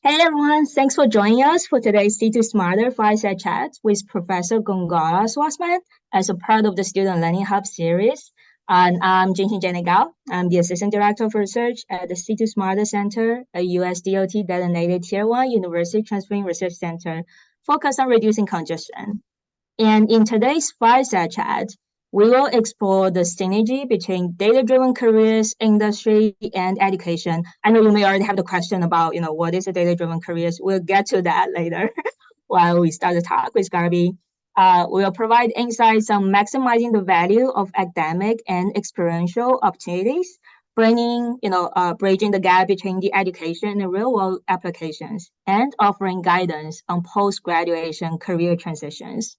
Hey everyone, thanks for joining us for today's C2SMARTER fireside chat with Professor Gongora-Svartzman as a part of the Student Learning Hub series. And I'm Jingqin Gao. I'm the Assistant Director of Research at the C2SMARTER Center, a US DOT designated Tier 1 University Transferring Research Center focused on reducing congestion. And in today's fireside chat, we will explore the synergy between data-driven careers, industry, and education. I know you may already have the question about, what is a data-driven careers? We'll get to that later while we start the talk with Garby. We will provide insights on maximizing the value of academic and experiential opportunities, bringing, bridging the gap between the education and real-world applications, and offering guidance on post-graduation career transitions.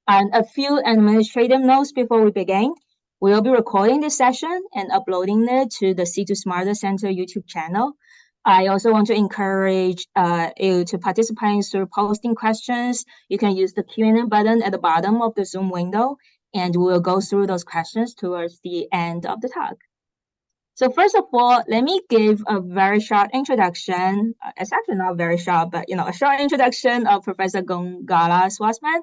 And a few administrative notes before we begin. We'll be recording this session and uploading it to the C2SMARTER Center YouTube channel. I also want to encourage you to participate through posting questions. You can use the Q&A button at the bottom of the Zoom window, and we'll go through those questions towards the end of the talk. So first of all, let me give a very short introduction. It's actually not very short, but a short introduction of Professor Gongora-Svartzman.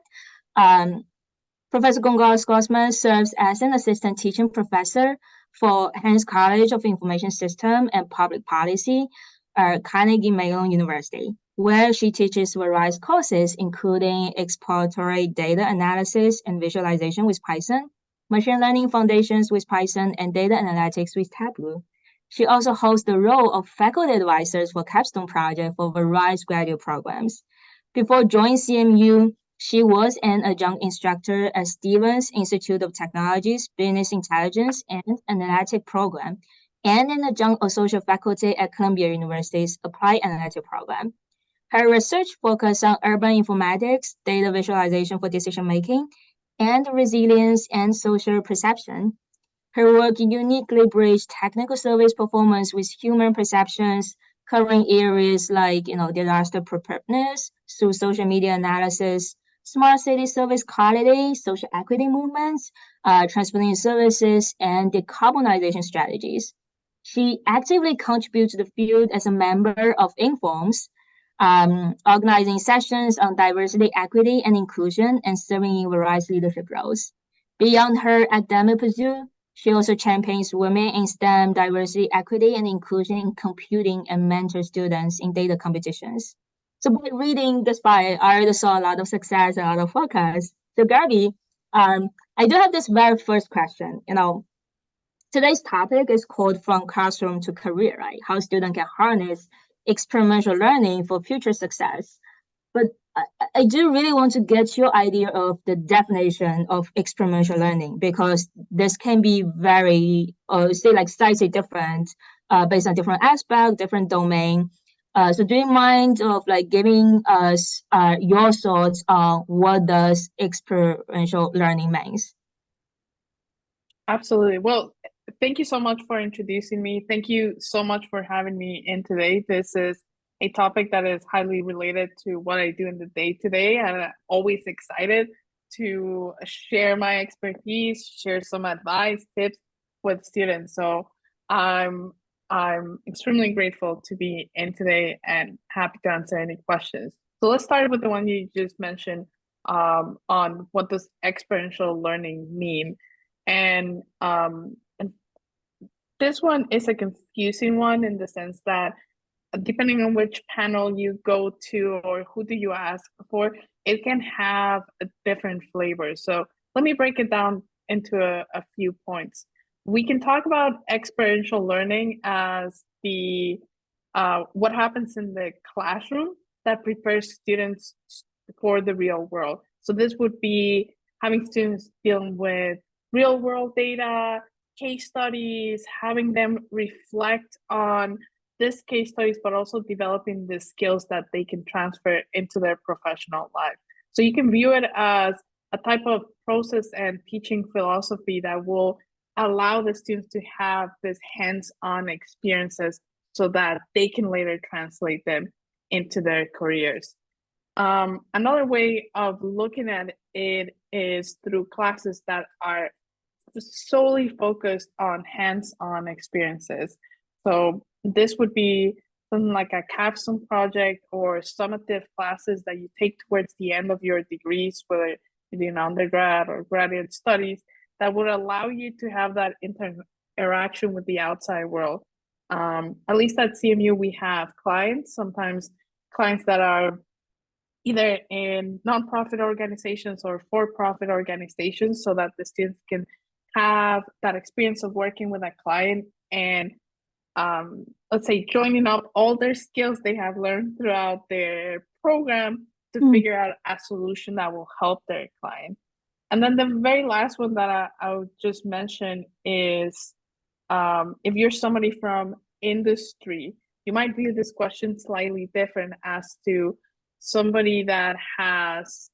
Professor Gongora-Svartzman serves as an assistant teaching professor for Hans College of Information System and Public Policy at Carnegie Mellon University, where she teaches various courses, including exploratory data analysis and visualization with Python, machine learning foundations with Python, and data analytics with Tableau. She also holds the role of faculty advisor for capstone project for various graduate programs. Before joining CMU, she was an adjunct instructor at Stevens Institute of Technology's Business Intelligence and Analytics program, and an adjunct associate faculty at Columbia University's Applied Analytics program. Her research focuses on urban informatics, data visualization for decision-making, and resilience and social perception. Her work uniquely bridges technical service performance with human perceptions, covering areas like disaster preparedness through social media analysis, smart city service quality, social equity movements, transportation services, and decarbonization strategies. She actively contributes to the field as a member of Informs, organizing sessions on diversity, equity, and inclusion, and serving in various leadership roles. Beyond her academic pursuit, she also champions women in STEM, diversity, equity, and inclusion in computing and mentors students in data competitions. So by reading this bio, I already saw a lot of success, a lot of focus. So Garby, I do have this very first question. Today's topic is called From Classroom to Career, right? How students can harness experiential learning for future success. But I do really want to get your idea of the definition of experiential learning, because this can be very, slightly different based on different aspect, different domain. So do you mind of giving us your thoughts on what does experiential learning means? Absolutely. Well, thank you so much for introducing me. Thank you so much for having me in today. This is a topic that is highly related to what I do in the day-to-day, and I'm always excited to share my expertise, share some advice, tips with students. So I'm extremely grateful to be in today and happy to answer any questions. So let's start with the one you just mentioned on what does experiential learning mean. And this one is a confusing one in the sense that depending on which panel you go to or who do you ask for, it can have a different flavor. So let me break it down into a few points. We can talk about experiential learning as the what happens in the classroom that prepares students for the real world. So this would be having students dealing with real world data, case studies, having them reflect on this case studies, but also developing the skills that they can transfer into their professional life. So you can view it as a type of process and teaching philosophy that will allow the students to have this hands-on experiences so that they can later translate them into their careers. Another way of looking at it is through classes that are solely focused on hands-on experiences. So this would be something like a capstone project or summative classes that you take towards the end of your degrees, whether you're doing undergrad or graduate studies, that would allow you to have that interaction with the outside world. At least at CMU, we have clients, sometimes clients that are either in nonprofit organizations or for-profit organizations, so that the students can have that experience of working with a client and let's say joining up all their skills they have learned throughout their program to figure out a solution that will help their client. And then the very last one that I would just mention is if you're somebody from industry, you might view this question slightly different as to somebody that has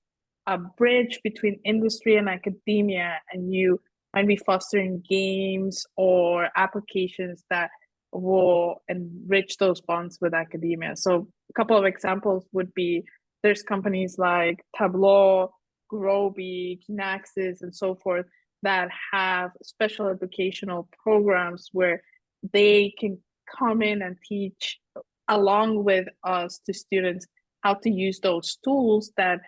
a bridge between industry and academia, and you might be fostering games or applications that will enrich those bonds with academia. So a couple of examples would be, there's companies like Tableau, Groby, Kinaxis, and so forth that have special educational programs where they can come in and teach along with us to students how to use those tools that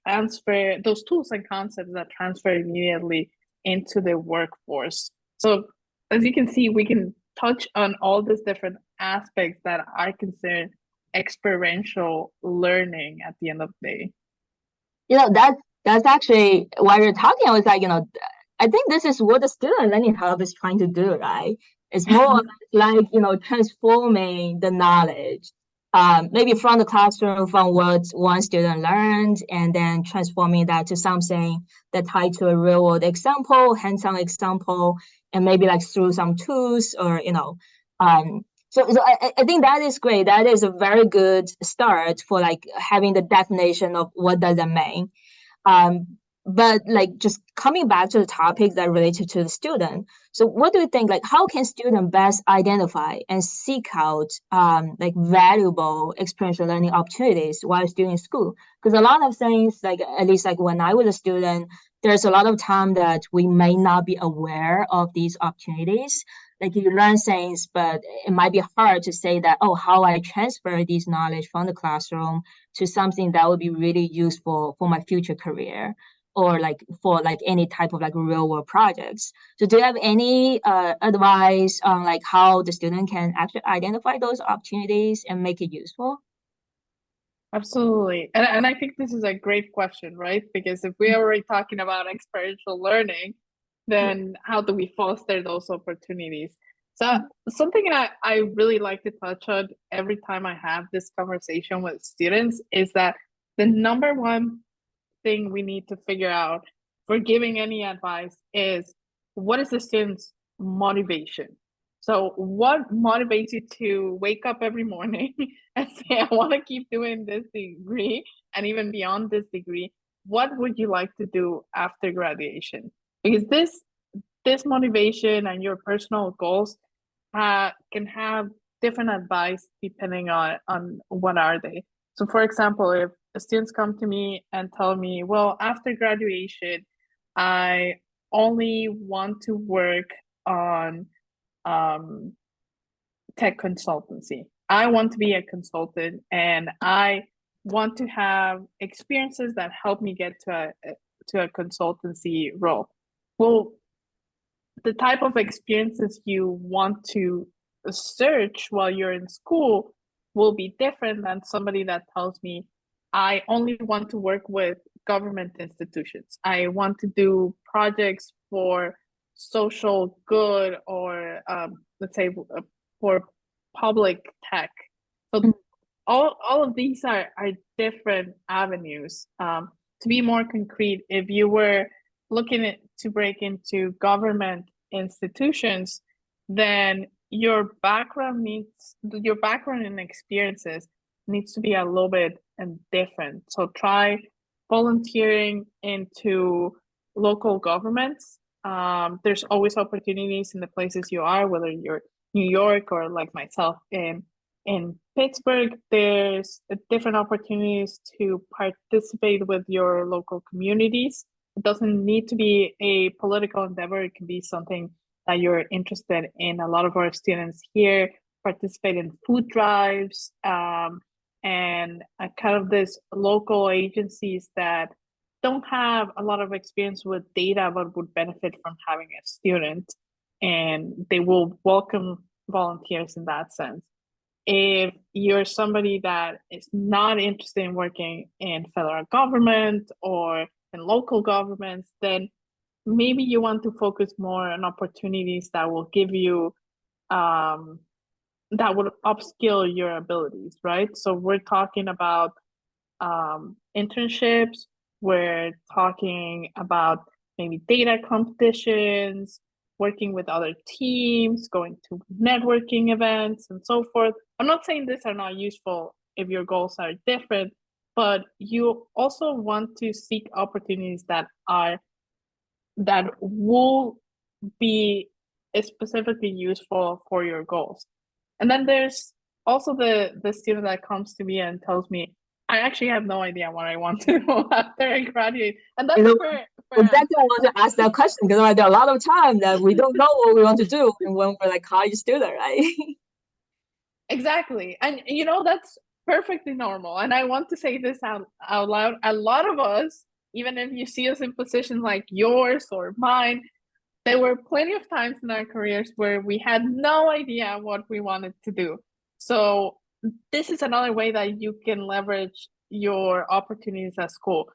transfer, those tools and concepts that transfer immediately into the workforce. So as you can see, we can touch on all these different aspects that are considered experiential learning at the end of the day. That's actually while you're talking, I was like, I think this is what the Student Learning Hub is trying to do, right? It's more like, transforming the knowledge, maybe from the classroom, from what one student learned, and then transforming that to something that tied to a real world example, hands-on example, and maybe like through some tools or, so I think that is great. That is a very good start for like having the definition of what does that mean. But like just coming back to the topics that related to the student. So what do you think, like how can students best identify and seek out like valuable experiential learning opportunities while still in school? Because a lot of things, like at least like when I was a student, there's a lot of time that we may not be aware of these opportunities. Like you learn things, but it might be hard to say that, oh, how I transfer these knowledge from the classroom to something that would be really useful for my future career, or like for like any type of like real world projects. So do you have any advice on like how the student can actually identify those opportunities and make it useful? Absolutely. And I think this is a great question, right? Because if we're already talking about experiential learning, then how do we foster those opportunities? So something I really like to touch on every time I have this conversation with students is that the number one thing we need to figure out for giving any advice is, what is the student's motivation? So what motivates you to wake up every morning and say, I want to keep doing this degree and even beyond this degree? What would you like to do after graduation? Because this motivation and your personal goals can have different advice depending on what are they. So for example, if students come to me and tell me, well, after graduation, I only want to work on tech consultancy. I want to be a consultant and I want to have experiences that help me get to a consultancy role. Well, the type of experiences you want to search while you're in school will be different than somebody that tells me, I only want to work with government institutions. I want to do projects for social good, or let's say for public tech. So all of these are different avenues. To be more concrete, if you were looking to break into government institutions, then your background and experiences needs to be a little bit different. So try volunteering into local governments. There's always opportunities in the places you are, whether you're New York or like myself in Pittsburgh. There's different opportunities to participate with your local communities. It doesn't need to be a political endeavor. It can be something that you're interested in. A lot of our students here participate in food drives, and kind of this local agencies that don't have a lot of experience with data but would benefit from having a student, and they will welcome volunteers in that sense. If you're somebody that is not interested in working in federal government or in local governments, then maybe you want to focus more on opportunities that will give you that would upskill your abilities, right? So we're talking about internships, we're talking about maybe data competitions, working with other teams, going to networking events, and so forth. I'm not saying these are not useful if your goals are different, but you also want to seek opportunities that will be specifically useful for your goals. And then there's also the student that comes to me and tells me, I actually have no idea what I want to do after I graduate. And that's fair. Exactly, I want to ask that question because there are a lot of time that we don't know what we want to do when we're like college student, right? Exactly. And that's perfectly normal. And I want to say this out loud. A lot of us, even if you see us in positions like yours or mine, there were plenty of times in our careers where we had no idea what we wanted to do. So this is another way that you can leverage your opportunities at school.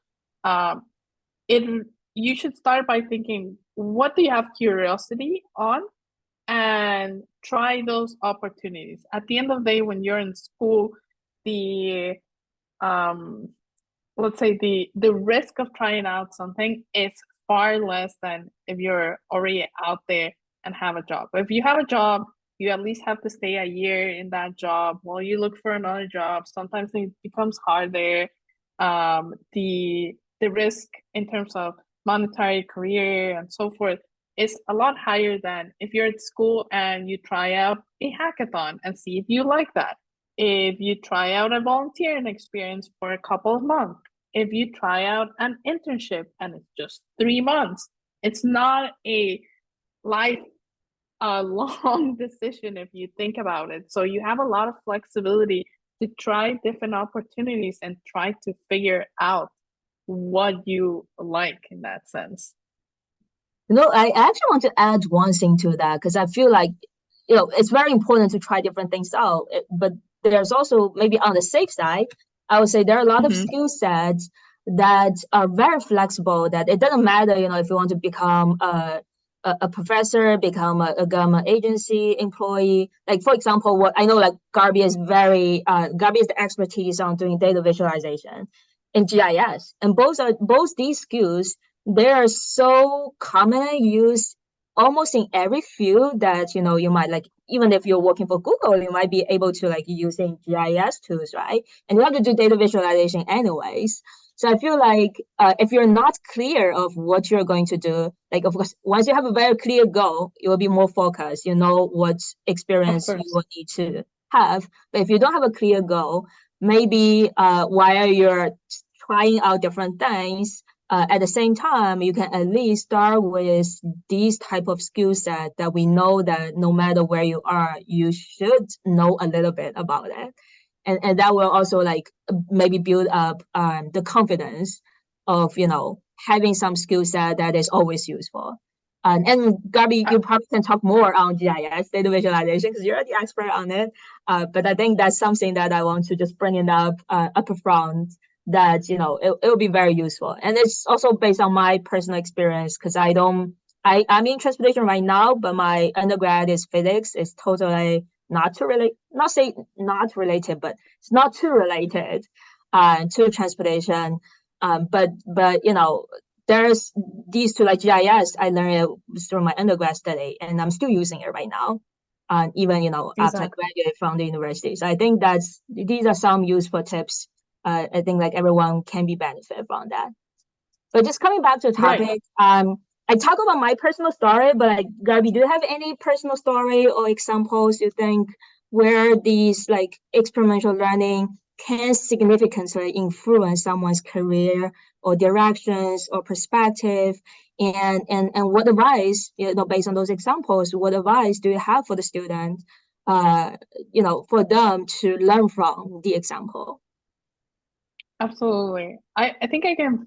You should start by thinking, what do you have curiosity on? And try those opportunities. At the end of the day, when you're in school, the let's say the risk of trying out something is far less than if you're already out there and have a job. If you have a job, you at least have to stay a year in that job while you look for another job. Sometimes it becomes harder. The risk in terms of monetary career and so forth is a lot higher than if you're at school and you try out a hackathon and see if you like that. If you try out a volunteering experience for a couple of months, if you try out an internship and it's just 3 months, it's not a long decision if you think about it. So you have a lot of flexibility to try different opportunities and try to figure out what you like in that sense. I actually want to add one thing to that because I feel like, it's very important to try different things out. But there's also, maybe on the safe side, I would say there are a lot of skill sets that are very flexible, that it doesn't matter, if you want to become a professor, become a government agency employee. Like, for example, what I know, like Gabi is the expertise on doing data visualization in GIS. And both these skills, they are so commonly used almost in every field that, you might like, even if you're working for Google, you might be able to like using GIS tools, right? And you have to do data visualization anyways. So I feel like if you're not clear of what you're going to do, like, of course, once you have a very clear goal, you will be more focused, what experience you will need to have. But if you don't have a clear goal, maybe while you're trying out different things, at the same time, you can at least start with these type of skill set that we know that no matter where you are, you should know a little bit about it. And that will also like maybe build up the confidence of, having some skill set that is always useful. And Gabi, you probably can talk more on GIS, data visualization, because you're the expert on it. But I think that's something that I want to just bring it up front, that, it will be very useful. And it's also based on my personal experience, because I'm in transportation right now, but my undergrad is physics. It's totally not related, but it's not too related to transportation. But there's these two, like GIS, I learned it through my undergrad study, and I'm still using it right now. Even, after I graduated from the university. So I think these are some useful tips. I think like everyone can be benefited from that. But just coming back to the topic, I talk about my personal story, but like, Gabi, do you have any personal story or examples you think where these like experiential learning can significantly influence someone's career or directions or perspective? And what advice, based on those examples, what advice do you have for the student for them to learn from the example. Absolutely. I think I can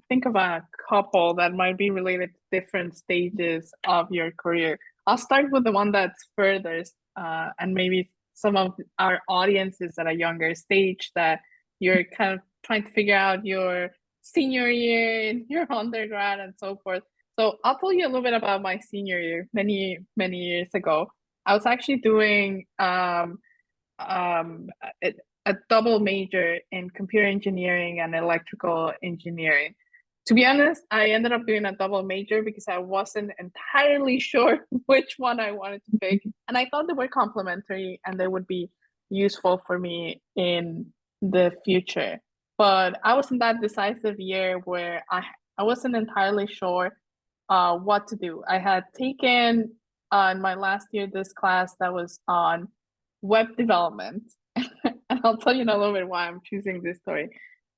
think of a couple that might be related to different stages of your career. I'll start with the one that's furthest, and maybe some of our audiences at a younger stage that you're kind of trying to figure out your senior year in your undergrad and so forth. So I'll tell you a little bit about my senior year many, many years ago. I was actually doing a double major in computer engineering and electrical engineering. To be honest, I ended up doing a double major because I wasn't entirely sure which one I wanted to pick. And I thought they were complementary and they would be useful for me in the future. But I was in that decisive year where I wasn't entirely sure what to do. I had taken in my last year this class that was on web development. And I'll tell you in a little bit why I'm choosing this story.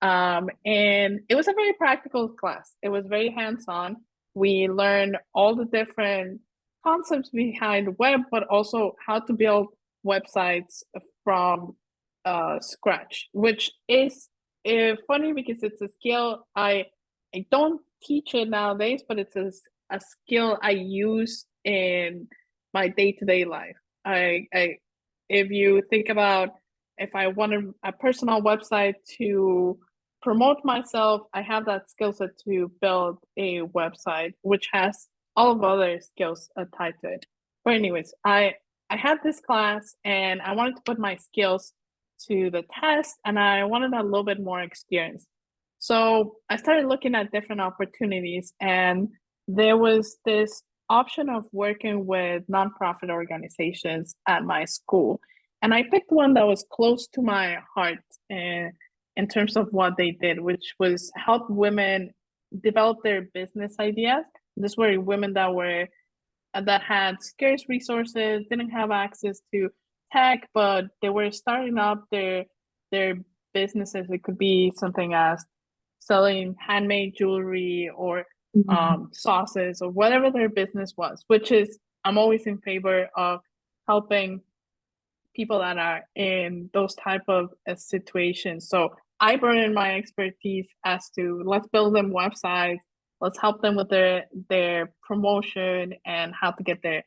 And it was a very practical class. It was very hands-on. We learned all the different concepts behind web, but also how to build websites from scratch, which is funny because it's a skill I don't teach it nowadays, but it's a skill I use in my day-to-day life. If you think about if I wanted a personal website to promote myself, I have that skill set to build a website, which has all of other skills tied to it. But anyways, I had this class and I wanted to put my skills to the test and I wanted a little bit more experience. So I started looking at different opportunities and there was this option of working with nonprofit organizations at my school. And I picked one that was close to my heart in terms of what they did, which was help women develop their business ideas. These were women that had scarce resources, didn't have access to tech, but they were starting up their businesses. It could be something as selling handmade jewelry or sauces or whatever their business was, which is I'm always in favor of helping people that are in those type of situations. So I brought in my expertise as to let's build them websites, let's help them with their promotion and how to get their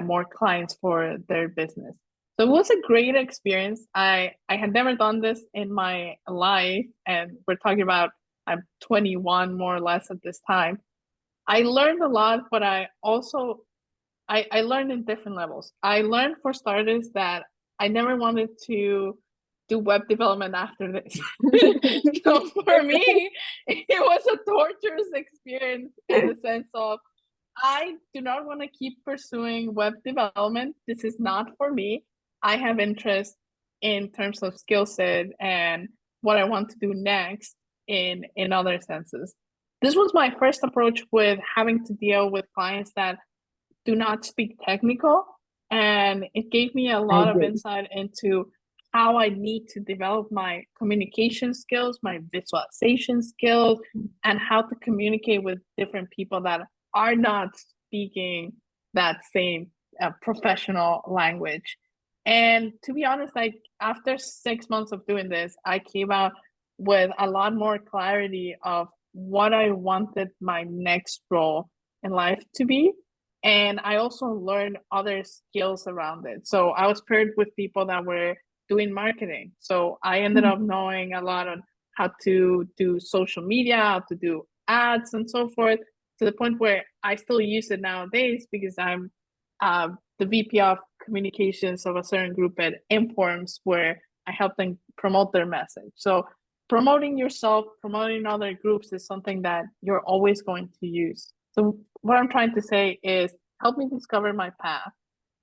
more clients for their business. So it was a great experience. I had never done this in my life, and we're talking about I'm 21 more or less at this time. I learned a lot, but I also I learned in different levels. I learned for starters that I never wanted to do web development after this. So for me, it was a torturous experience in the sense of I do not want to keep pursuing web development. This is not for me. I have interest in terms of skill set and what I want to do next in other senses. This was my first approach with having to deal with clients that do not speak technical, and it gave me a lot of insight into how I need to develop my communication skills, my visualization skills, and how to communicate with different people that are not speaking that same professional language. And to be honest, like after 6 months of doing this, I came out with a lot more clarity of what I wanted my next role in life to be. And I also learned other skills around it. So I was paired with people that were doing marketing. So I ended up knowing a lot on how to do social media, how to do ads and so forth, to the point where I still use it nowadays because I'm the VP of communications of a certain group at Informs, where I help them promote their message. So promoting yourself, promoting other groups is something that you're always going to use. So what I'm trying to say is help me discover my path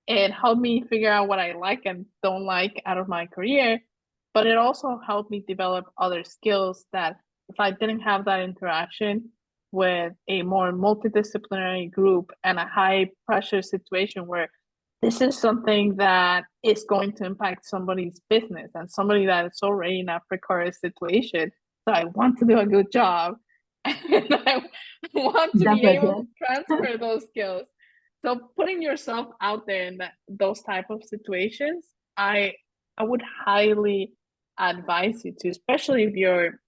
and help me figure out what I like and don't like out of my career. But it also helped me develop other skills that if I didn't have that interaction with a more multidisciplinary group and a high pressure situation where this is something that is going to impact somebody's business and somebody that is already in a precarious situation. So I want to do a good job and I want to be able to transfer those skills. So putting yourself out there in those type of situations, I would highly advise you to, especially if you're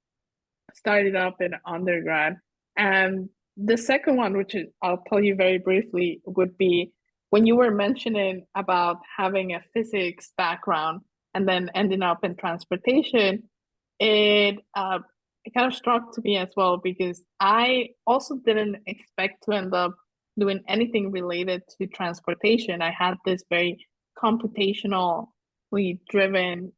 started up in undergrad. And the second one, which is, I'll tell you very briefly, would be when you were mentioning about having a physics background and then ending up in transportation, it kind of struck to me as well, because I also didn't expect to end up doing anything related to transportation. I had this very computationally driven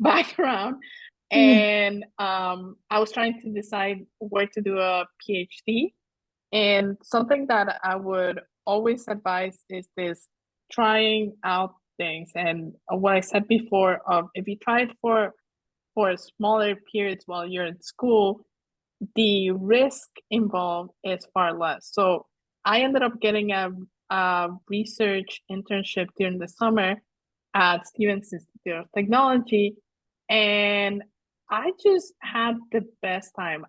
background, and I was trying to decide where to do a PhD. And something that I would always advise is this: trying out things. And what I said before, of if you try it for smaller periods while you're in school, the risk involved is far less. So I ended up getting a research internship during the summer at Stevens Institute of Technology, and I just had the best time.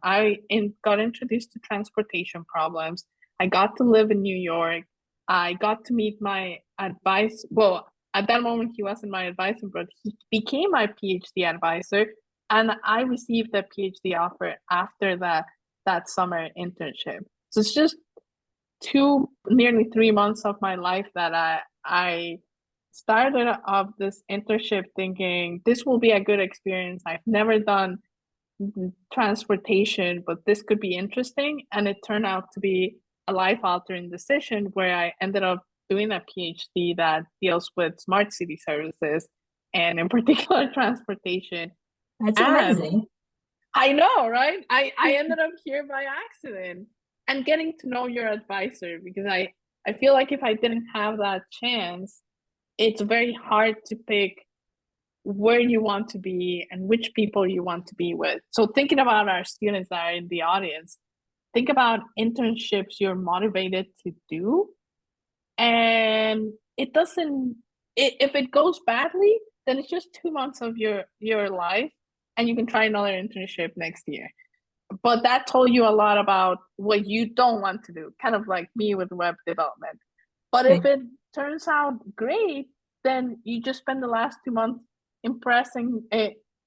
Got introduced to transportation problems. I got to live in New York. I got to meet my advice. Well, at that moment, he wasn't my advisor, but he became my PhD advisor. And I received a PhD offer after that summer internship. So it's just nearly 3 months of my life that I started off this internship thinking this will be a good experience. I've never done transportation, but this could be interesting. And it turned out to be a life-altering decision where I ended up doing a PhD that deals with smart city services, and in particular transportation. That's And amazing. I know, right? I ended up here by accident, and getting to know your advisor, because I feel like if I didn't have that chance, it's very hard to pick where you want to be and which people you want to be with. So thinking about our students that are in the audience, think about internships you're motivated to do. And it doesn't, if it goes badly, then it's just 2 months of your life, and you can try another internship next year. But that told you a lot about what you don't want to do, kind of like me with web development. But if it turns out great, then you just spend the last 2 months impressing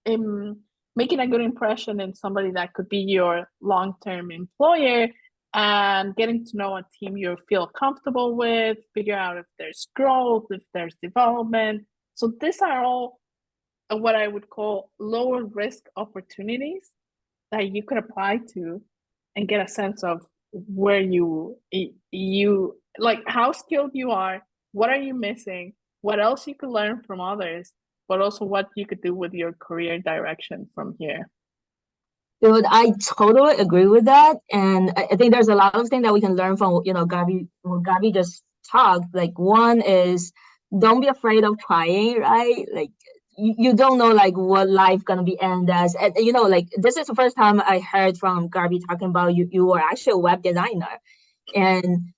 in making a good impression in somebody that could be your long-term employer, and getting to know a team you feel comfortable with, figure out if there's growth, if there's development. So these are all what I would call lower risk opportunities that you could apply to and get a sense of where you like how skilled you are, what are you missing, what else you could learn from others, but also what you could do with your career direction from here. Dude, I totally agree with that. And I think there's a lot of things that we can learn from, Gabi just talked. Like, one is don't be afraid of trying, right? Like, you don't know like what life gonna be end as. And like this is the first time I heard from Gabi talking about you were actually a web designer. And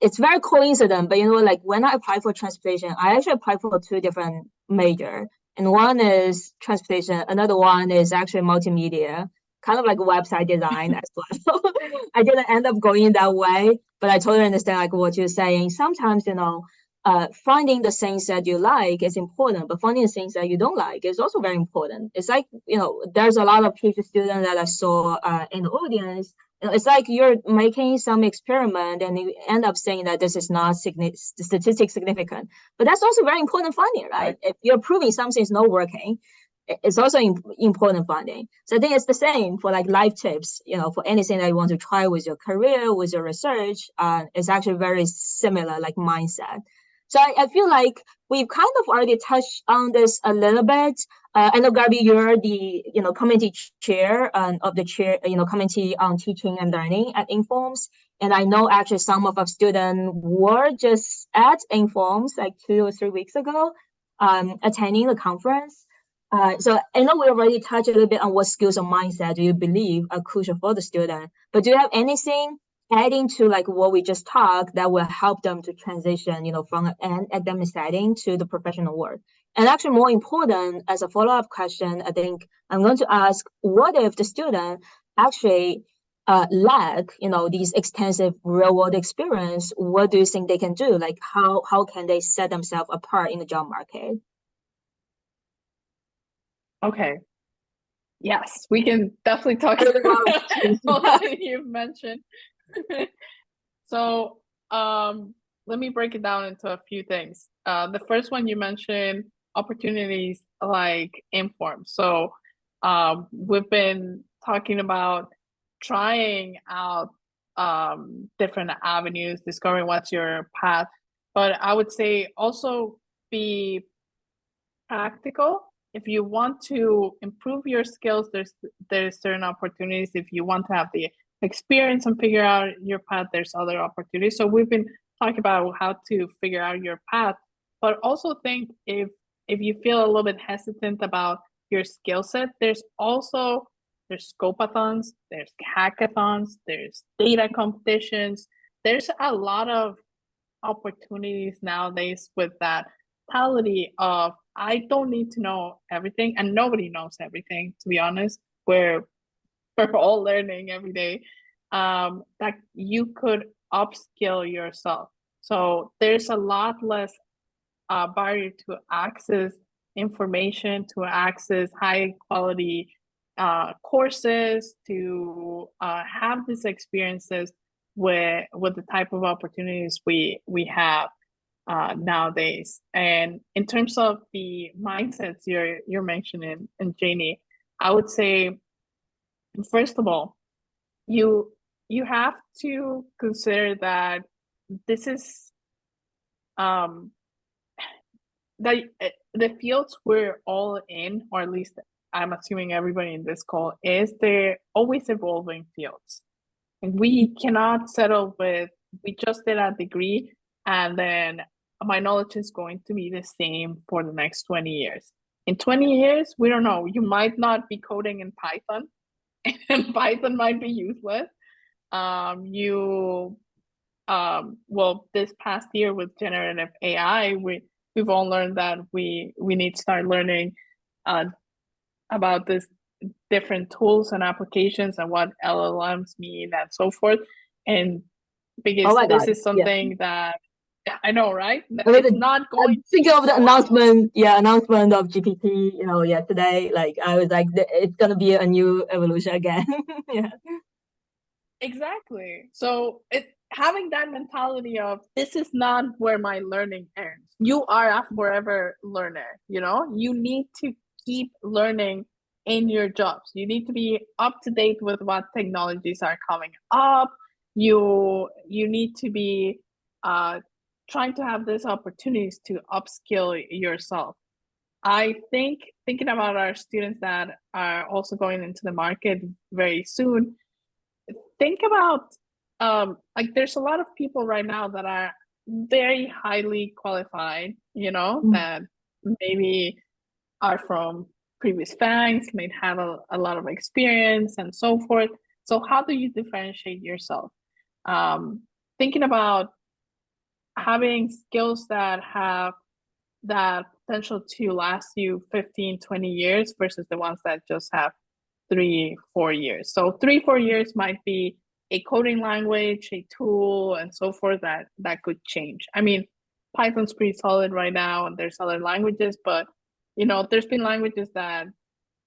it's very coincident, but like when I applied for transportation, I actually applied for 2 different major. And one is transportation, another one is actually multimedia, kind of like website design as well. I didn't end up going that way, but I totally understand like what you're saying. Sometimes, finding the things that you like is important, but finding the things that you don't like is also very important. It's like, there's a lot of PhD students that I saw in the audience. It's like you're making some experiment and you end up saying that this is not statistically significant. But that's also very important finding, right? If you're proving something is not working, it's also important finding. So I think it's the same for like life tips, for anything that you want to try with your career, with your research. It's actually very similar, like mindset. So I feel like we've kind of already touched on this a little bit. I know, Gabi, you're the committee chair of the committee on teaching and learning at Informs, and I know actually some of our students were just at Informs like 2 or 3 weeks ago, attending the conference. So I know we already touched a little bit on what skills or mindset do you believe are crucial for the student, but do you have anything adding to like what we just talked that will help them to transition, from an academic setting to the professional world? And actually more important, as a follow-up question, I think I'm going to ask, what if the student actually lack, these extensive real world experience, what do you think they can do? Like how can they set themselves apart in the job market? Okay. Yes, we can definitely talk about all that you've mentioned. So let me break it down into a few things. The first one you mentioned, opportunities like Inform. So we've been talking about trying out different avenues, discovering what's your path. But I would say also be practical. If you want to improve your skills, there's certain opportunities. If you want to have the experience and figure out your path, there's other opportunities. So we've been talking about how to figure out your path, but also think if you feel a little bit hesitant about your skill set, there's scopathons, there's hackathons, there's data competitions. There's a lot of opportunities nowadays with that mentality of I don't need to know everything, and nobody knows everything, to be honest. We're all learning every day. That you could upskill yourself. So there's a lot less barrier to access information, to access high quality courses, to have these experiences with the type of opportunities we have nowadays. And in terms of the mindsets you're mentioning, and Janie, I would say, first of all, you have to consider that this is that the fields we're all in, or at least I'm assuming everybody in this call is, they're always evolving fields. And we cannot settle with, we just did a degree and then my knowledge is going to be the same for the next 20 years. In 20 years, we don't know. You might not be coding in Python and Python might be useless. Well, this past year with generative AI, we've all learned that we need to start learning about this different tools and applications and what LLMs mean and so forth. And because this is something that I know, right? It's not going. Think of the announcement of GPT. Today, like I was like, it's gonna be a new evolution again. Yeah. Exactly. So having that mentality of this is not where my learning ends. You are a forever learner. You need to keep learning in your jobs. You need to be up to date with what technologies are coming up. You need to be trying to have these opportunities to upskill yourself. I think thinking about our students that are also going into the market very soon, think about like there's a lot of people right now that are very highly qualified, that maybe are from previous banks, may have a lot of experience and so forth. So how do you differentiate yourself? Thinking about having skills that have that potential to last you 15, 20 years versus the ones that just have 3-4 years. So 3-4 years might be a coding language, a tool, and so forth that could change. I mean, Python's pretty solid right now, and there's other languages, but there's been languages that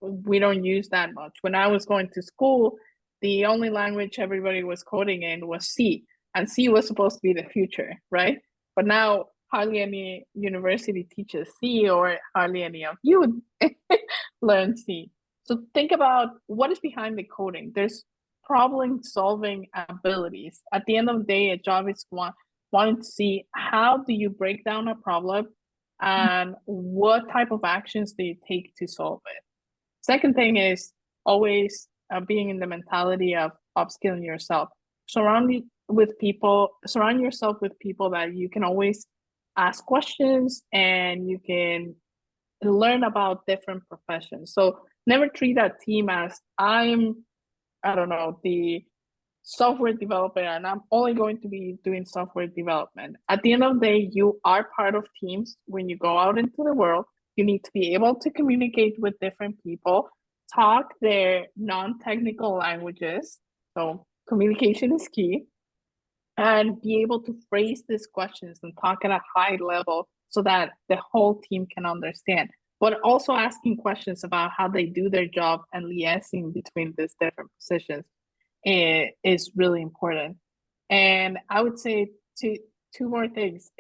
we don't use that much. When I was going to school, the only language everybody was coding in was C, and C was supposed to be the future, right? But now hardly any university teaches C, or hardly any of you learn C. So think about what is behind the coding. There's problem-solving abilities. At the end of the day, a job is wanting to see how do you break down a problem and what type of actions do you take to solve it. Second thing is always being in the mentality of upskilling yourself. Surround yourself with people that you can always ask questions and you can learn about different professions. So never treat a team as the software developer and I'm only going to be doing software development. At the end of the day, you are part of teams. When you go out into the world, you need to be able to communicate with different people, talk their non-technical languages. So communication is key, and be able to phrase these questions and talk at a high level so that the whole team can understand. But also asking questions about how they do their job and liaising between these different positions is really important. And I would say two more things.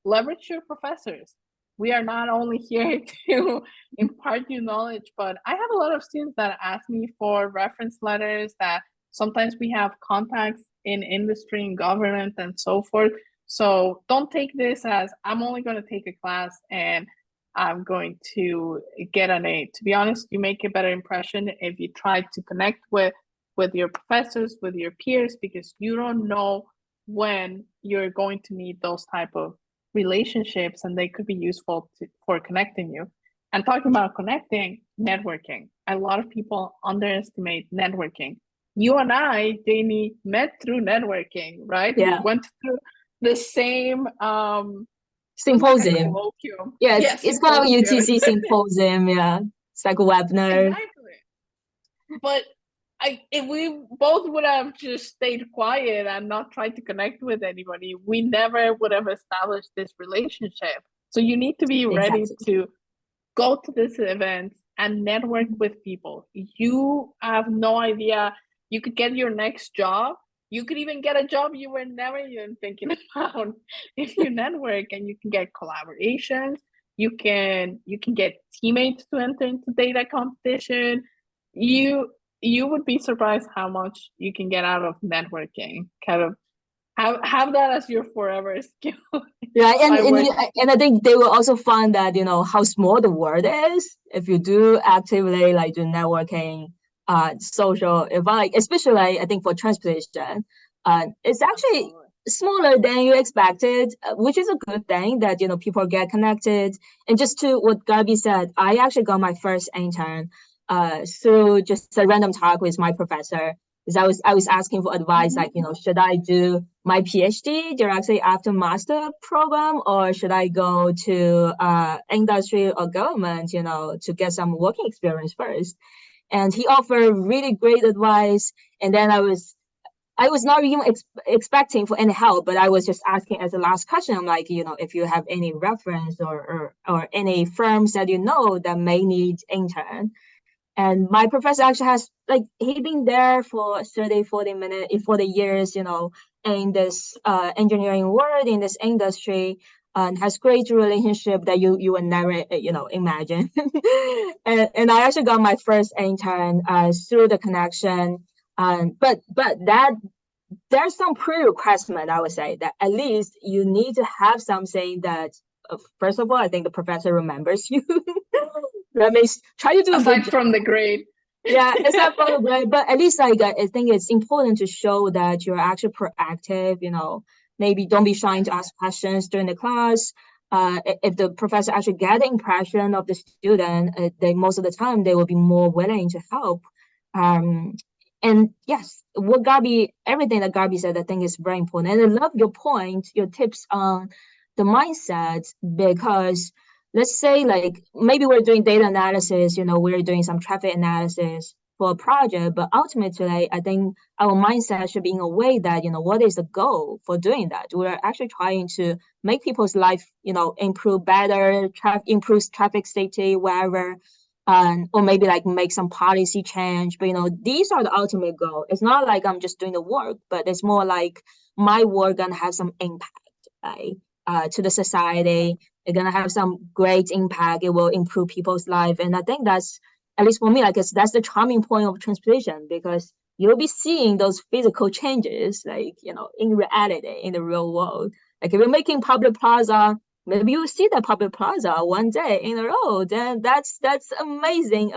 Leverage your professors. We are not only here to impart you knowledge, but I have a lot of students that ask me for reference letters, that sometimes we have contacts in industry and government and so forth. So don't take this as I'm only going to take a class and I'm going to get an A. To be honest, you make a better impression if you try to connect with your professors, with your peers, because you don't know when you're going to need those type of relationships, and they could be useful for connecting you. And talking about connecting, networking. A lot of people underestimate networking. You and I, Jamie, met through networking, right? Yeah. We went through the same symposium. Yeah, it's called UTC symposium. Yeah, it's like a webinar. Exactly. But if we both would have just stayed quiet and not tried to connect with anybody, we never would have established this relationship. So you need to be ready to go to this event and network with people. You have no idea. You could get your next job. You could even get a job you were never even thinking about if you network, and you can get collaborations. You can get teammates to enter into data competition. You would be surprised how much you can get out of networking. Kind of have that as your forever skill. Yeah, and I think they will also find that, you know, how small the world is if you do actively like do networking, social, especially I think for transportation, it's actually smaller than you expected, which is a good thing that, you know, people get connected. And just to what Gabi said, I actually got my first intern through just a random talk with my professor. Because I was asking for advice, like, you know, should I do my PhD directly after master program, or should I go to industry or government, you know, to get some working experience first? And he offered really great advice. And then I was not even expecting for any help, but I was just asking as a last question. I'm like, you know, if you have any reference or any firms that you know that may need intern. And my professor actually has, like, he been there for 30, 40 years, you know, in this engineering world, in this industry, and has great relationship that you would never, you know, imagine. and I actually got my first intern through the connection. But that there's some prerequisite, I would say, that at least you need to have something that, first of all, I think the professor remembers you. That means try to do aside from the grade. Yeah, aside from the grade, but at least like I think it's important to show that you're actually proactive. You know, maybe don't be shy to ask questions during the class. If the professor actually get the impression of the student, they most of the time they will be more willing to help. And yes, everything that Gabi said, I think is very important. And I love your point, your tips on the mindset, because let's say like maybe we're doing data analysis, you know, we're doing some traffic analysis for a project, but ultimately I think our mindset should be in a way that, you know, what is the goal for doing that? We're actually trying to make people's life, you know, improve better, improve traffic safety, wherever, or maybe like make some policy change. But, you know, these are the ultimate goal. It's not like I'm just doing the work, but it's more like my work gonna have some impact, right, to the society. It's gonna have some great impact. It will improve people's life. And I think that's, at least for me, like that's the charming point of transportation, because you'll be seeing those physical changes, like, you know, in reality, in the real world. Like if you're making public plaza, maybe you'll see that public plaza one day in a row. Then that's amazing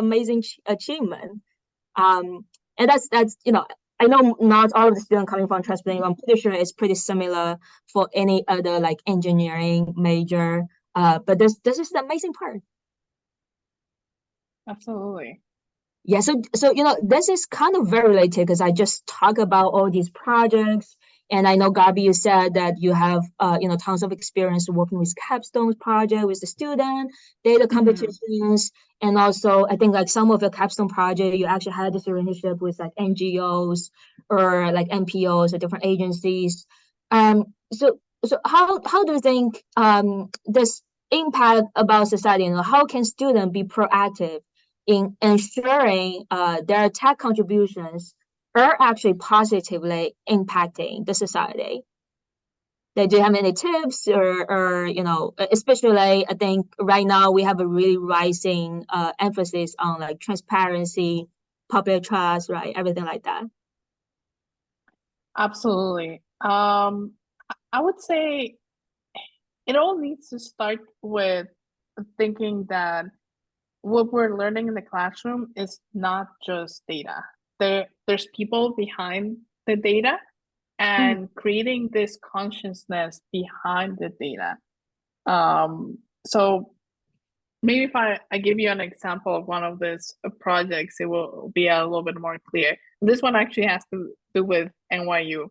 achievement. And that's you know, I know not all of the students coming from transportation. I'm pretty sure it's pretty similar for any other like engineering major. But this is the amazing part. Absolutely. Yeah, so you know, this is kind of very related, because I just talk about all these projects And I know, Gabi, you said that you have, tons of experience working with capstone project with the student, data competitions, and also I think like some of your capstone project, you actually had this relationship with like NGOs or like NPOs or different agencies. So how do you think this impact about society? How can students be proactive in ensuring their tech contributions are actually positively impacting the society? Do you have any tips or especially I think right now we have a really rising emphasis on like transparency, public trust, right? Everything like that. Absolutely. I would say it all needs to start with thinking that what we're learning in the classroom is not just data. There's people behind the data and creating this consciousness behind the data. So maybe if I give you an example of one of these projects, it will be a little bit more clear. This one actually has to do with NYU.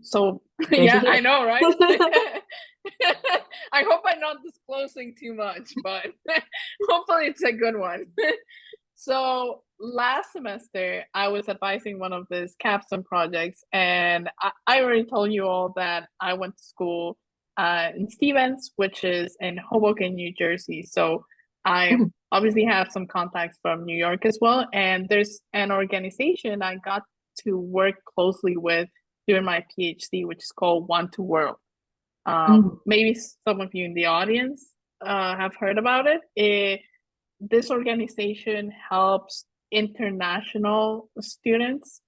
So yeah, I know, right? I hope I'm not disclosing too much, but hopefully it's a good one. So last semester, I was advising one of these capstone projects, and I already told you all that I went to school in Stevens, which is in Hoboken, New Jersey. So I obviously have some contacts from New York as well. And there's an organization I got to work closely with during my PhD, which is called One to World. Maybe some of you in the audience have heard about it. This organization helps international students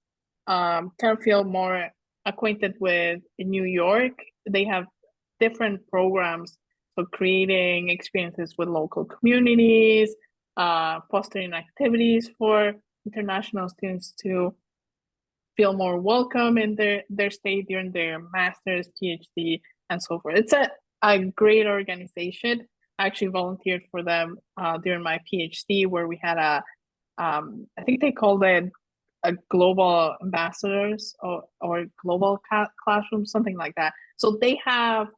kind of feel more acquainted with New York. They have different programs for creating experiences with local communities, fostering activities for international students to feel more welcome in their stay during their master's, PhD, and so forth. It's a great organization. I actually volunteered for them during my PhD, where we had I think they called it a global ambassadors or global classroom, something like that. So they have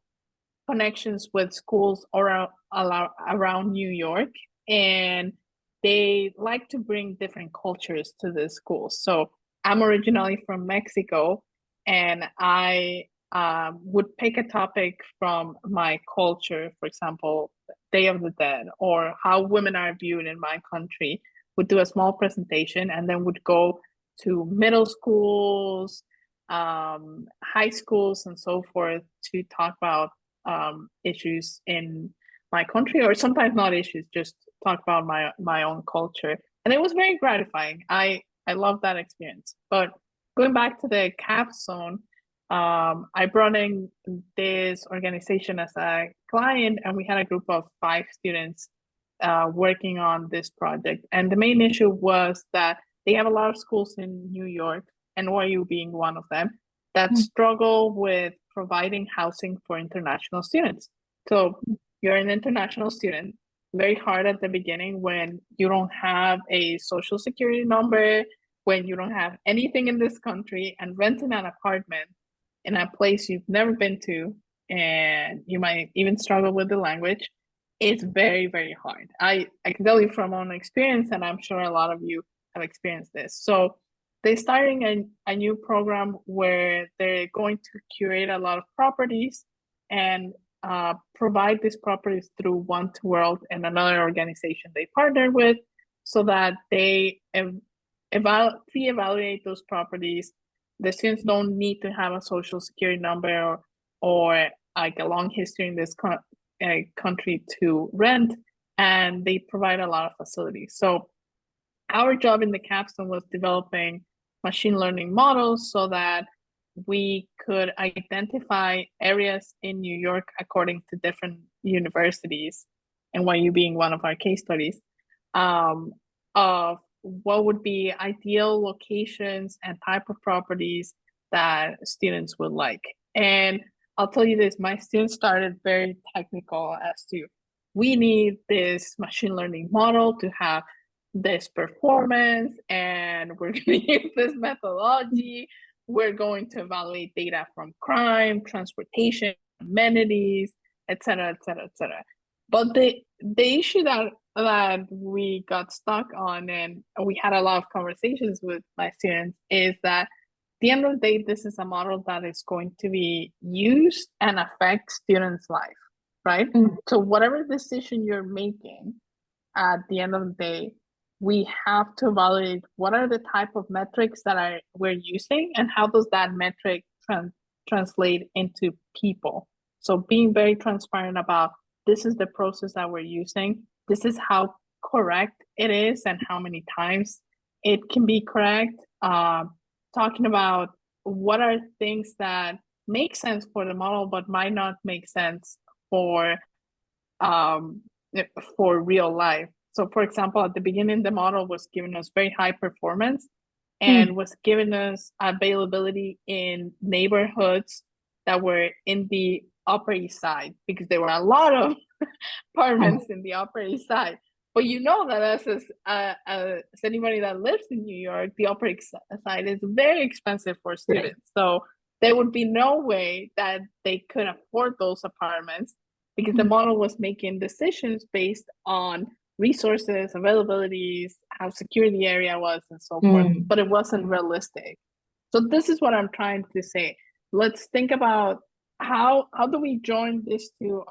connections with schools around New York, and they like to bring different cultures to the schools. So I'm originally from Mexico, and I would pick a topic from my culture, for example, Day of the Dead, or how women are viewed in my country, would do a small presentation, and then would go to middle schools, high schools, and so forth to talk about issues in my country, or sometimes not issues, just talk about my own culture. And it was very gratifying. I love that experience. But going back to the capstone, I brought in this organization as a client, and we had a group of 5 students working on this project. And the main issue was that they have a lot of schools in New York, NYU being one of them, that struggle with providing housing for international students. So you're an international student, very hard at the beginning when you don't have a social security number, when you don't have anything in this country, and renting an apartment in a place you've never been to, and you might even struggle with the language. It's very, very hard. I can tell you from own experience, and I'm sure a lot of you have experienced this. So they're starting a new program where they're going to curate a lot of properties and provide these properties through One to World and another organization they partner with, so that they pre-evaluate those properties. The students don't need to have a social security number or like a long history in this country to rent, and they provide a lot of facilities. So our job in the capstone was developing machine learning models so that we could identify areas in New York according to different universities, NYU being one of our case studies, of what would be ideal locations and type of properties that students would like. And I'll tell you this, my students started very technical as to, we need this machine learning model to have this performance, and we're going to use this methodology. we're going to evaluate data from crime, transportation, amenities, et cetera, et cetera, et cetera. But the issue that we got stuck on, and we had a lot of conversations with my students, is that at the end of the day, this is a model that is going to be used and affect students' life, right? So whatever decision you're making, at the end of the day, we have to evaluate what are the type of metrics that we're using, and how does that metric translate into people. So being very transparent about, this is the process that we're using, this is how correct it is and how many times it can be correct. Talking about what are things that make sense for the model but might not make sense for real life. So for example, at the beginning, the model was giving us very high performance and was giving us availability in neighborhoods that were in the Upper East Side, because there were a lot of apartments in the Upper East Side. But you know that as anybody that lives in New York, the Upper East Side is very expensive for students. So there would be no way that they could afford those apartments, because the model was making decisions based on resources, availabilities, how secure the area was, and so forth. But it wasn't realistic. So this is what I'm trying to say. Let's think about how do we join this to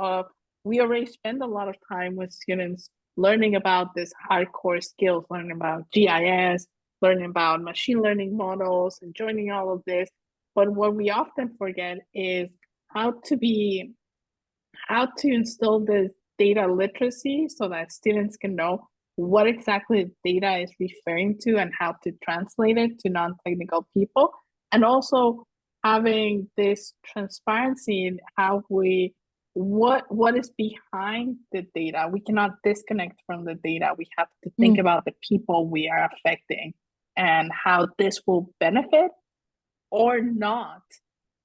we already spend a lot of time with students learning about this hardcore skills, learning about GIS, learning about machine learning models, and joining all of this. But what we often forget is how to instill this data literacy so that students can know what exactly data is referring to and how to translate it to non-technical people. And also having this transparency in how what is behind the data. We cannot disconnect from the data. We have to think about the people we are affecting and how this will benefit or not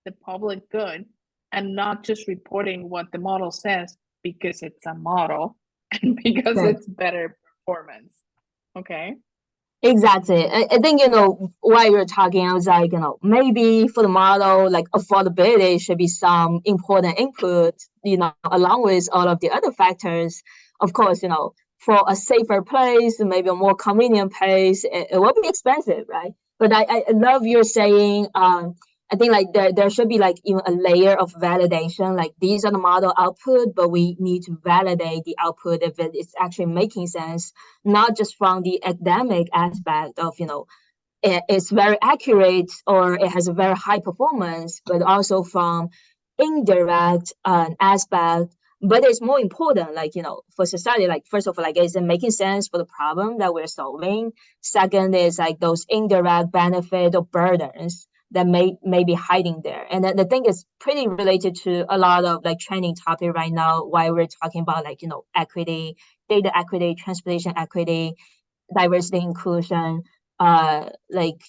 the public good, and not just reporting what the model says because it's a model and because it's better performance. Okay. Exactly. I think, while you're talking, I was like, maybe for the model, like affordability should be some important input, along with all of the other factors. Of course, for a safer place, maybe a more convenient place, it will be expensive, right? But I love your saying, I think like there should be like even a layer of validation, like these are the model output, but we need to validate the output if it is actually making sense, not just from the academic aspect of, it's very accurate or it has a very high performance, but also from indirect aspect. But it's more important, like, for society, like, first of all, like, is it making sense for the problem that we're solving? Second is like those indirect benefit or burdens that may be hiding there. And then the thing is pretty related to a lot of like training topic right now, why we're talking about like, equity, data equity, transportation equity, diversity, inclusion, like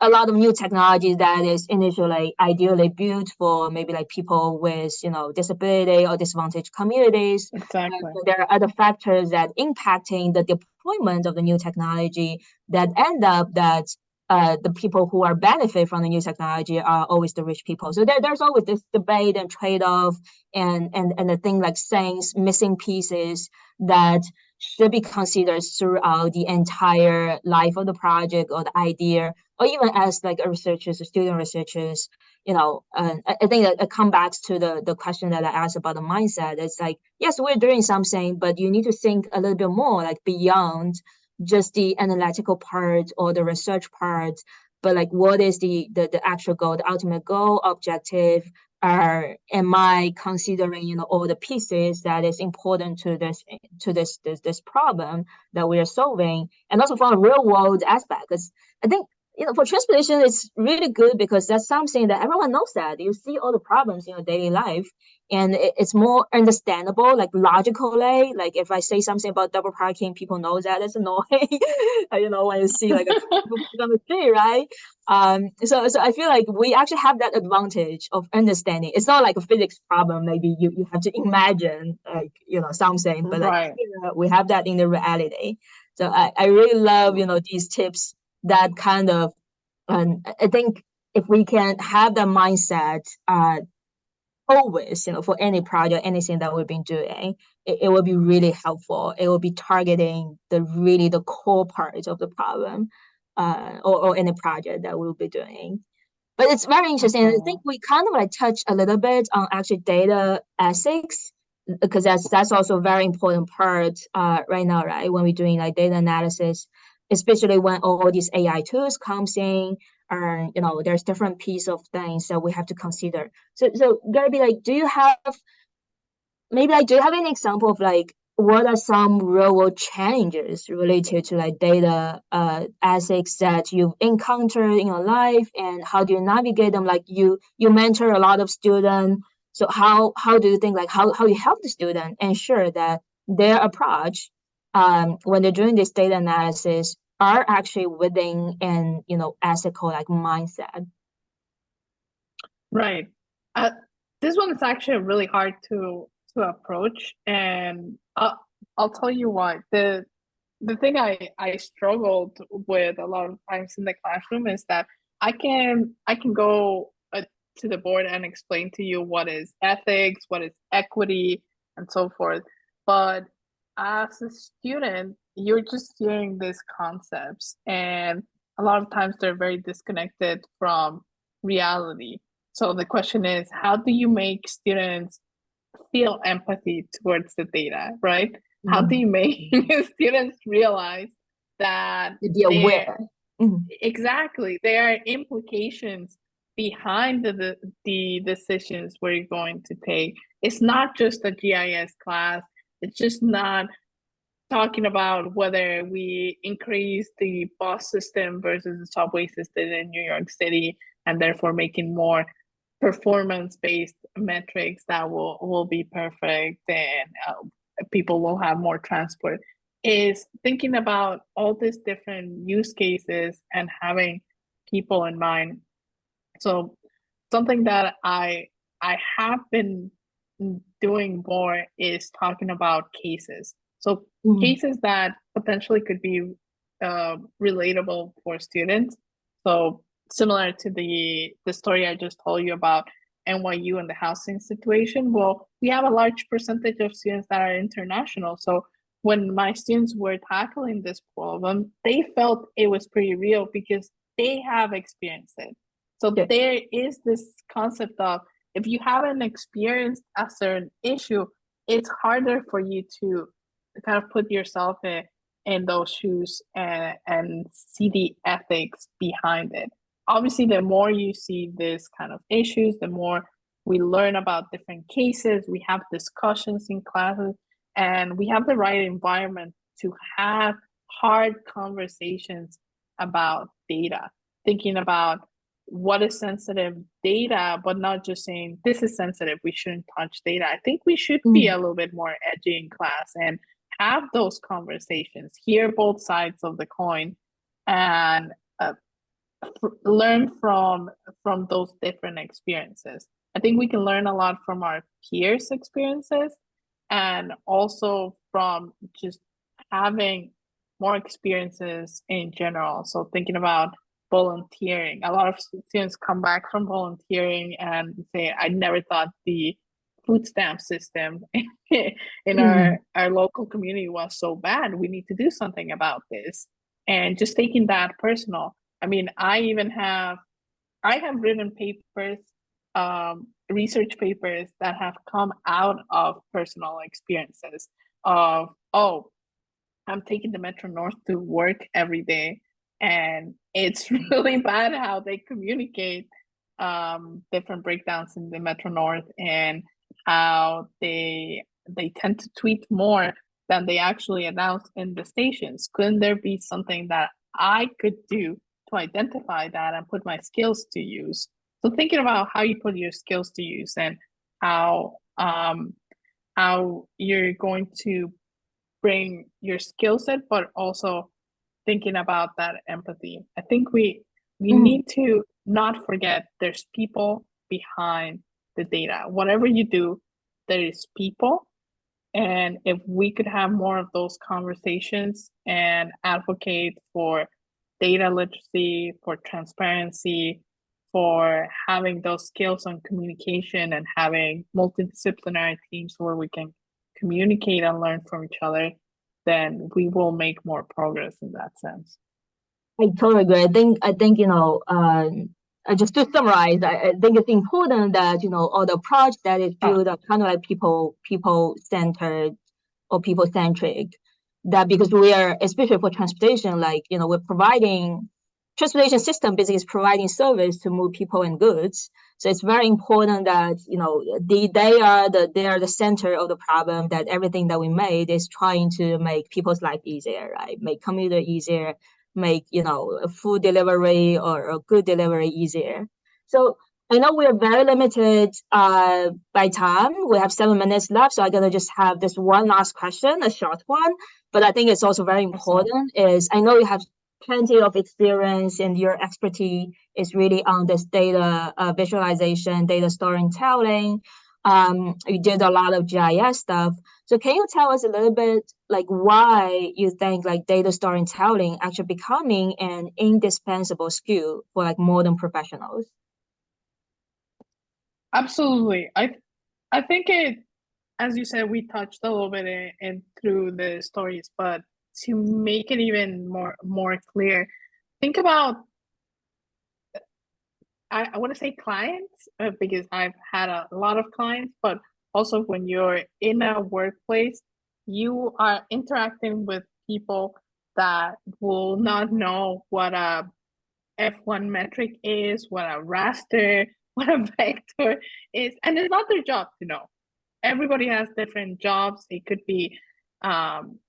a lot of new technology that is initially ideally built for maybe like people with, disability or disadvantaged communities. Exactly. There are other factors that impacting the deployment of the new technology that end up that the people who are benefit from the new technology are always the rich people. So there's always this debate and trade-off and the thing like things, missing pieces that should be considered throughout the entire life of the project or the idea, or even as like a researchers or student researchers, I think that it comes back to the question that I asked about the mindset. It's like, yes, we're doing something, but you need to think a little bit more like beyond just the analytical part or the research part, but like what is the actual goal, the ultimate goal, objective? Am I considering all the pieces that is important to this problem that we are solving, and also from a real world aspect? Because I think for transportation it's really good because that's something that everyone knows, that you see all the problems in your daily life, and it's more understandable, like logically. Like if I say something about double parking, people know that it's annoying. When you see like a on the street, right? So I feel like we actually have that advantage of understanding. It's not like a physics problem. Maybe you have to imagine like something, but like we have that in the reality. So I really love these tips that kind of I think if we can have that mindset always, for any project, anything that we've been doing, it will be really helpful. It will be targeting the core part of the problem, or any project that we'll be doing. But it's very interesting. I think we kind of touch a little bit on actually data ethics, because that's also a very important part right now, right? When we're doing data analysis, especially when all these AI tools comes in, or there's different piece of things that we have to consider. So Gabby, do you have any example of what are some real world challenges related to data ethics that you've encountered in your life, and how do you navigate them? You mentor a lot of students, so how do you think how you help the student ensure that their approach when they're doing this data analysis are actually within an ethical mindset? Right. This one is actually really hard to approach, and I'll tell you why. The thing I struggled with a lot of times in the classroom is that I can go to the board and explain to you what is ethics, what is equity, and so forth. But as a student, you're just hearing these concepts, and a lot of times they're very disconnected from reality. So the question is, how do you make students feel empathy towards the data, right? How do you make students realize that be aware? Exactly, there are implications behind the decisions we're going to take. It's not just a GIS class. It's just not talking about whether we increase the bus system versus the subway system in New York City, and therefore making more performance-based metrics that will be perfect, and people will have more transport. Is thinking about all these different use cases and having people in mind. So something that I have been doing more is talking about cases. So cases that potentially could be relatable for students. So similar to the story I just told you about NYU and the housing situation. Well, we have a large percentage of students that are international. So when my students were tackling this problem, they felt it was pretty real because they have experienced it. So there is this concept of, if you haven't experienced a certain issue, it's harder for you to kind of put yourself in those shoes and see the ethics behind it. Obviously, the more you see this kind of issues, the more we learn about different cases, we have discussions in classes, and we have the right environment to have hard conversations about data, thinking about what is sensitive data, but not just saying this is sensitive, we shouldn't touch data. I think we should be a little bit more edgy in class and have those conversations, hear both sides of the coin, and learn from those different experiences. I think we can learn a lot from our peers' experiences, and also from just having more experiences in general. So thinking about volunteering. A lot of students come back from volunteering and say, I never thought the food stamp system in our local community was so bad. We need to do something about this. And just taking that personal. I mean, I have written papers, research papers that have come out of personal experiences of, oh, I'm taking the Metro North to work every day, and it's really bad how they communicate different breakdowns in the Metro North, and how they tend to tweet more than they actually announce in the stations. Couldn't there be something that I could do to identify that and put my skills to use? So thinking about how you put your skills to use, and how you're going to bring your skill set, but also thinking about that empathy. I think we need to not forget there's people behind the data. Whatever you do, there is people. And if we could have more of those conversations and advocate for data literacy, for transparency, for having those skills on communication and having multidisciplinary teams where we can communicate and learn from each other, then we will make more progress in that sense. I totally agree. I think just to summarize, I think it's important that all the approach that is built are kind of like people centered or people centric. That because we are, especially for transportation, like we're providing transportation system basically is providing service to move people and goods. So it's very important that they are the center of the problem. That everything that we made is trying to make people's life easier, right? Make commuter easier, make food delivery or a good delivery easier. So I know we are very limited by time. We have 7 minutes left, so I'm gonna just have this one last question, a short one. But I think it's also very important. Is I know you have plenty of experience and your expertise is really on this data visualization, data storytelling. You did a lot of GIS stuff. So can you tell us a little bit like why you think like data storytelling actually becoming an indispensable skill for like modern professionals? Absolutely. I think it, as you said, we touched a little bit in through the stories, but to make it even more clear, think about, I want to say clients, because I've had a lot of clients, but also when you're in a workplace, you are interacting with people that will not know what a F1 metric is, what a raster, what a vector is, and it's not their job to know. Everybody has different jobs. It could be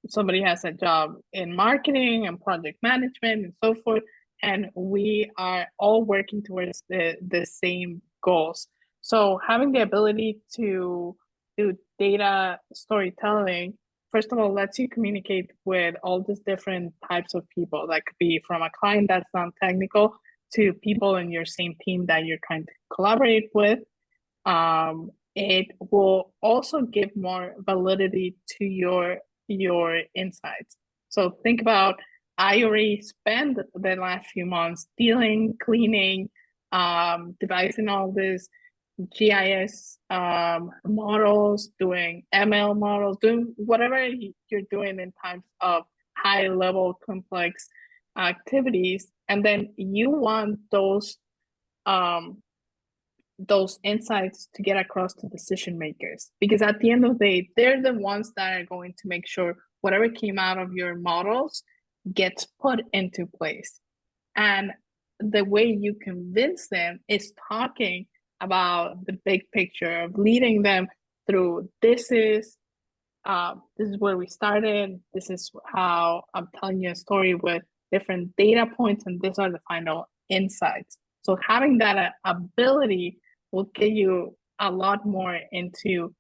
somebody has a job in marketing and project management and so forth, and we are all working towards the same goals. So having the ability to do data storytelling, first of all, lets you communicate with all these different types of people. That could be from a client that's non-technical to people in your same team that you're trying to collaborate with. It will also give more validity to your insights. So think about, I already spent the last few months dealing, cleaning, devising all this GIS models, doing ML models, doing whatever you're doing in times of high level complex activities. And then you want those insights to get across to decision makers, because at the end of the day, they're the ones that are going to make sure whatever came out of your models gets put into place. And the way you convince them is talking about the big picture, of leading them through, this is where we started, this is how I'm telling you a story with different data points, and these are the final insights. So having that ability will get you a lot more into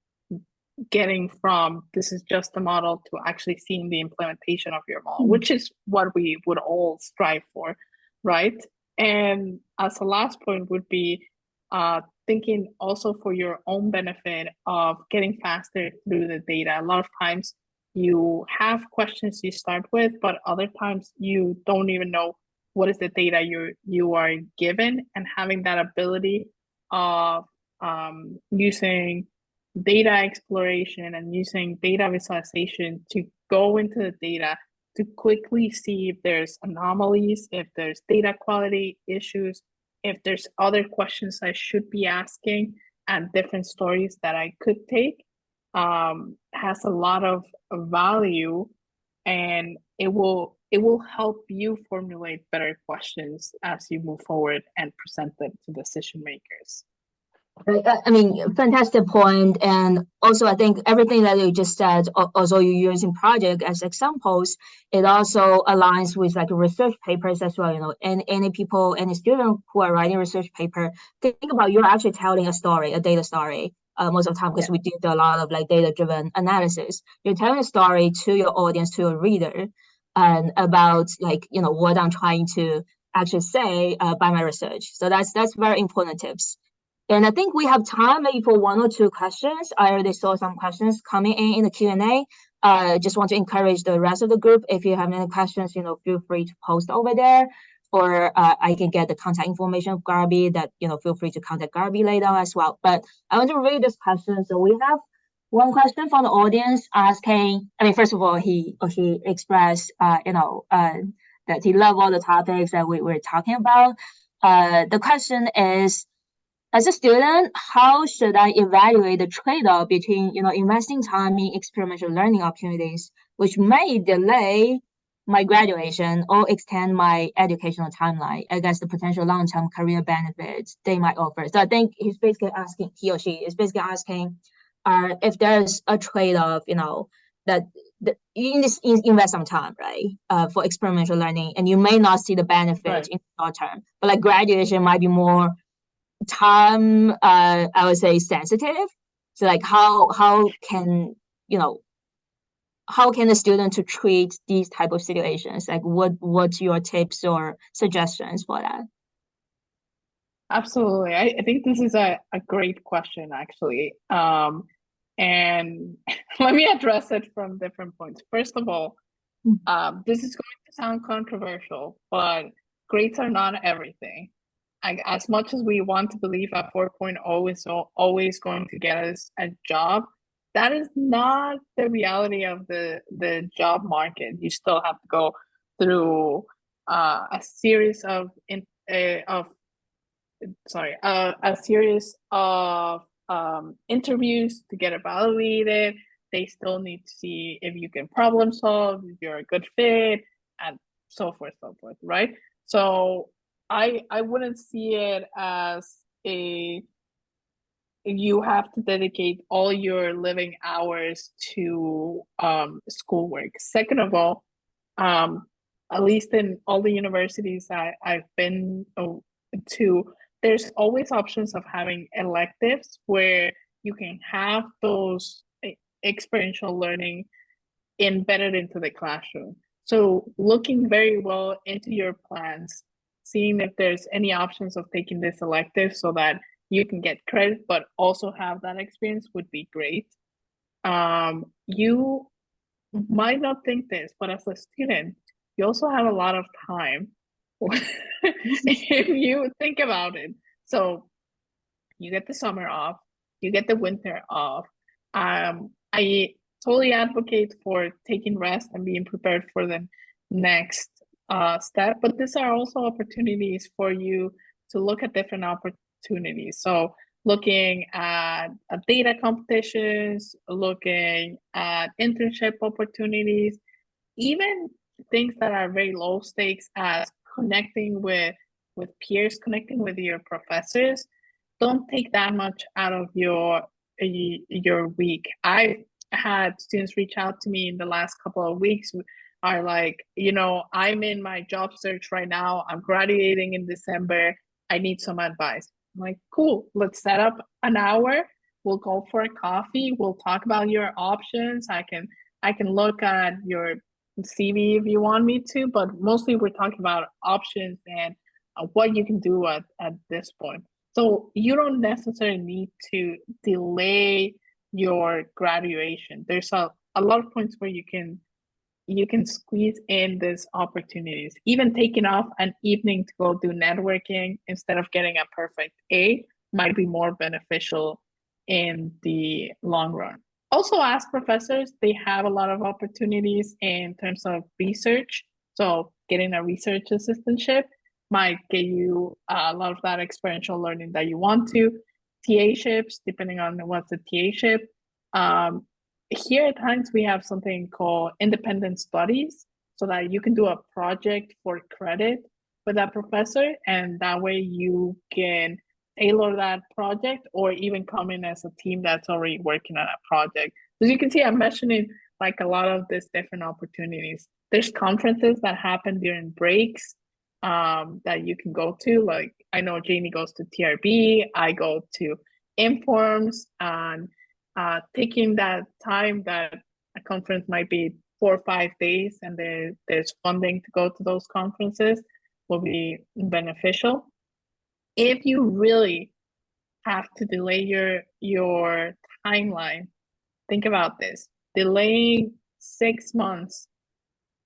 getting from this is just a model to actually seeing the implementation of your model, which is what we would all strive for, right? And as a last point would be thinking also for your own benefit of getting faster through the data. A lot of times you have questions you start with, but other times you don't even know what is the data you are given, and having that ability of using data exploration and using data visualization to go into the data to quickly see if there's anomalies, if there's data quality issues, if there's other questions I should be asking, and different stories that I could take, has a lot of value, and it will help you formulate better questions as you move forward and present them to decision makers. I mean, fantastic point. And also, I think everything that you just said, also you using project as examples, it also aligns with like research papers as well. And any student who are writing research paper, think about you're actually telling a story, a data story. Most of the time, because we did a lot of like data-driven analysis. You're telling a story to your audience, to your reader, and about like what I'm trying to actually say by my research. So that's very important tips. And I think we have time maybe for 1 or 2 questions. I already saw some questions coming in the Q&A. Just want to encourage the rest of the group, if you have any questions, feel free to post over there. or I can get the contact information of Garby that, feel free to contact Garby later as well. But I want to read this question. So we have one question from the audience asking, first of all, he or she expressed, that he loved all the topics that we were talking about. The question is, as a student, how should I evaluate the trade-off between, investing time in experiential learning opportunities, which may delay my graduation or extend my educational timeline against the potential long-term career benefits they might offer? So I think he or she is basically asking, if there's a trade-off, that you invest some time, right, for experiential learning, and you may not see the benefits in the short term, but like graduation might be more time, I would say, sensitive. So like how can the student to treat these type of situations? Like what's your tips or suggestions for that? Absolutely. I think this is a great question, actually. And let me address it from different points. First of all, this is going to sound controversial, but grades are not everything. As much as we want to believe that 4.0 is always going to get us a job, that is not the reality of the job market. You still have to go through a series of interviews to get evaluated. They still need to see if you can problem solve, if you're a good fit, and so forth, right? So I wouldn't see it as you have to dedicate all your living hours to schoolwork. Second of all, at least in all the universities I've been to, there's always options of having electives where you can have those experiential learning embedded into the classroom. So looking very well into your plans, seeing if there's any options of taking this elective so that you can get credit, but also have that experience would be great. You might not think this, but as a student, you also have a lot of time if you think about it. So you get the summer off, you get the winter off. I totally advocate for taking rest and being prepared for the next step, but these are also opportunities for you to look at different opportunities. So looking at data competitions, looking at internship opportunities, even things that are very low stakes as connecting with peers, connecting with your professors. Don't take that much out of your week. I've had students reach out to me in the last couple of weeks who are like, I'm in my job search right now. I'm graduating in December. I need some advice. I'm like, cool, let's set up an hour. We'll go for a coffee. We'll talk about your options. I can look at your CV if you want me to, but mostly we're talking about options and what you can do at this point. So you don't necessarily need to delay your graduation. There's a lot of points where you can squeeze in these opportunities. Even taking off an evening to go do networking instead of getting a perfect A might be more beneficial in the long run. Also, as professors, they have a lot of opportunities in terms of research. So getting a research assistantship might get you a lot of that experiential learning that you want to. TA-ships, depending on what's a TA-ship. Here at Heinz, we have something called independent studies, so that you can do a project for credit with that professor, and that way you can tailor that project or even come in as a team that's already working on a project. As you can see, I'm mentioning like a lot of these different opportunities. There's conferences that happen during breaks that you can go to. Like I know Jamie goes to TRB, I go to Informs, and taking that time that a conference might be 4 or 5 days and there's funding to go to those conferences will be beneficial. If you really have to delay your timeline, think about this. Delaying 6 months,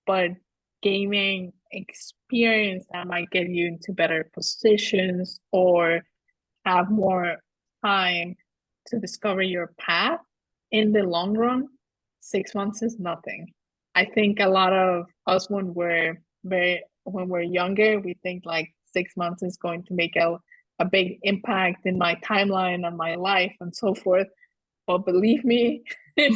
but gaining experience that might get you into better positions or have more time to discover your path, in the long run, 6 months is nothing. I think a lot of us, when we're younger, we think like 6 months is going to make a big impact in my timeline and my life and so forth. But believe me, in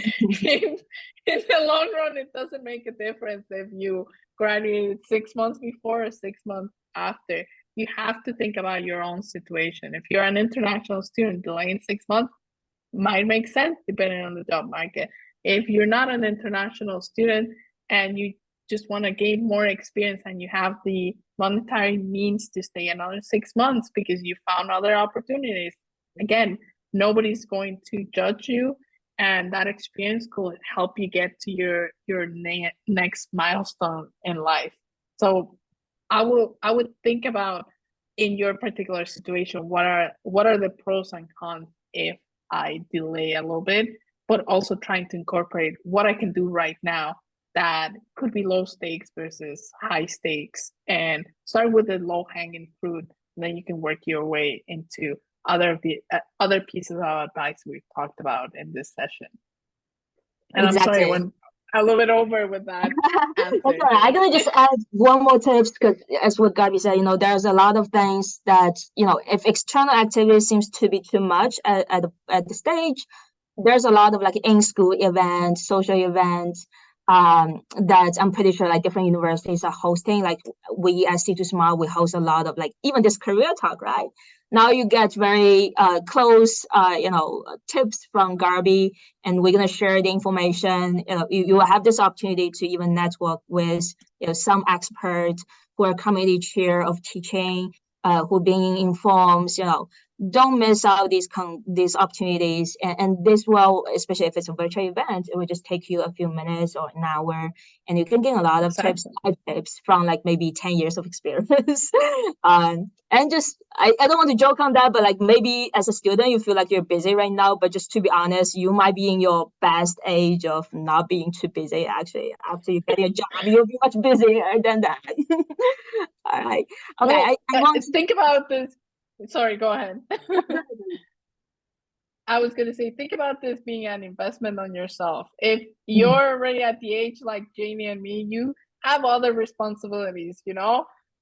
the long run, it doesn't make a difference if you graduated 6 months before or 6 months after. You have to think about your own situation. If you're an international student, delaying 6 months might make sense depending on the job market. If you're not an international student and you just want to gain more experience and you have the monetary means to stay another 6 months because you found other opportunities, again, nobody's going to judge you, and that experience could help you get to your next milestone in life. So I would think about, in your particular situation, what are the pros and cons if I delay a little bit, but also trying to incorporate what I can do right now that could be low stakes versus high stakes, and start with the low hanging fruit, and then you can work your way into other pieces of advice we've talked about in this session. And Exactly. I'm sorry, I went a little bit over with that answer. Okay, I'm gonna just add one more tips, because as what Gabi said, there's a lot of things that, if external activity seems to be too much at the stage, there's a lot of like in-school events, social events, that I'm pretty sure like different universities are hosting. Like we at C2SMART, we host a lot of like even this career talk, right? Now you get very close, tips from Gabi, and we're gonna share the information. You will have this opportunity to even network with some experts who are committee chair of teaching, who being informed. Don't miss out these opportunities, and this will, especially if it's a virtual event, it will just take you a few minutes or an hour, and you can gain a lot of tips from like maybe 10 years of experience. And just I don't want to joke on that, but like maybe as a student you feel like you're busy right now, but just to be honest, you might be in your best age of not being too busy. Actually, after you get your job, you'll be much busier than that. All right. Okay. Well, I want to think about this. Sorry, go ahead. I was going to say, think about this being an investment on yourself. If you're already at the age like Janie and me, you have other responsibilities,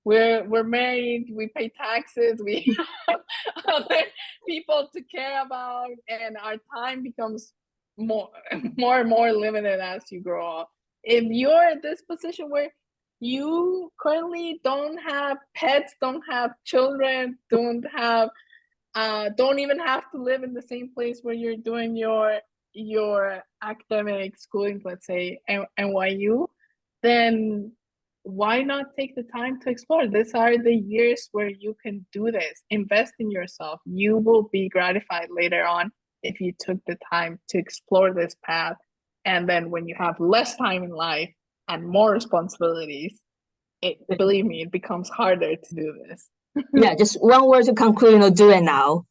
We're married, we pay taxes, we have other people to care about, and our time becomes more and more limited as you grow up. If you're in this position where you currently don't have pets, don't have children, don't even have to live in the same place where you're doing your academic schooling, let's say NYU, then why not take the time to explore? These are the years where you can do this. Invest in yourself. You will be gratified later on if you took the time to explore this path. And then when you have less time in life and more responsibilities, believe me, it becomes harder to do this. Yeah, just one word to conclude, do it now.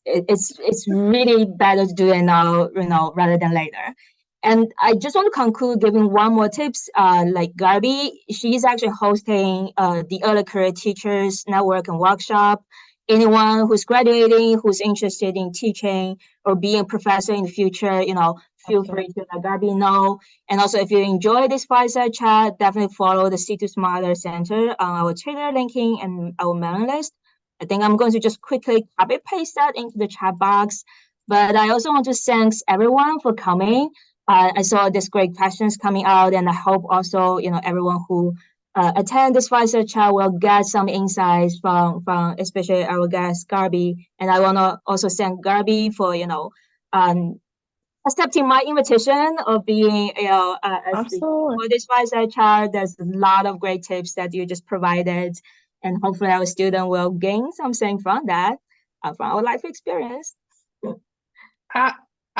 It's really better to do it now, rather than later. And I just want to conclude giving one more tips. Like Gabi, she's actually hosting the Early Career Teachers Network and Workshop. Anyone who's graduating, who's interested in teaching or being a professor in the future, feel free to let Gabi know. And also, if you enjoy this fireside chat, definitely follow the C2SMARTER Center on our Twitter linking and our mailing list. I think I'm going to just quickly copy paste that into the chat box. But I also want to thank everyone for coming. I saw these great questions coming out, and I hope also, everyone who attend this fireside chat will get some insights from especially our guest Gabi. And I want to also thank Gabi for accepting my invitation of being for this fireside chat. There's a lot of great tips that you just provided, and hopefully our student will gain something from that, from our life experience.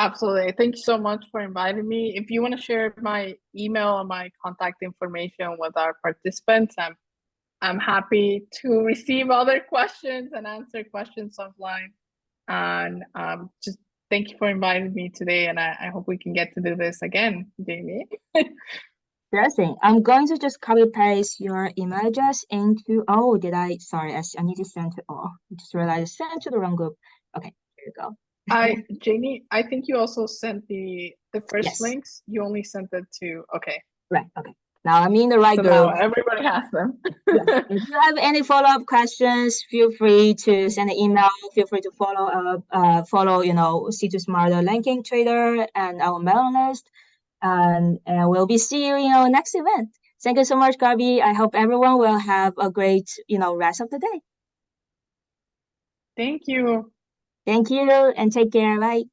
Absolutely. Thank you so much for inviting me. If you want to share my email and my contact information with our participants, I'm happy to receive other questions and answer questions offline. And just thank you for inviting me today. And I hope we can get to do this again, Jamie. Sure thing. I'm going to just copy paste your email address into, oh, sorry, I need to send to, I just realized I sent to the wrong group. Okay, here you go. Jamie, I think you also sent the first Yes. links. You only sent it to, okay. Right, okay. Now I'm in the right So group. now everybody has them. Yes. If you have any follow-up questions, feel free to send an email. Feel free to follow C2SMARTER ranking trader and our mailing list. And we'll be seeing you in our next event. Thank you so much, Gabi. I hope everyone will have a great, rest of the day. Thank you. Thank you and take care. Bye.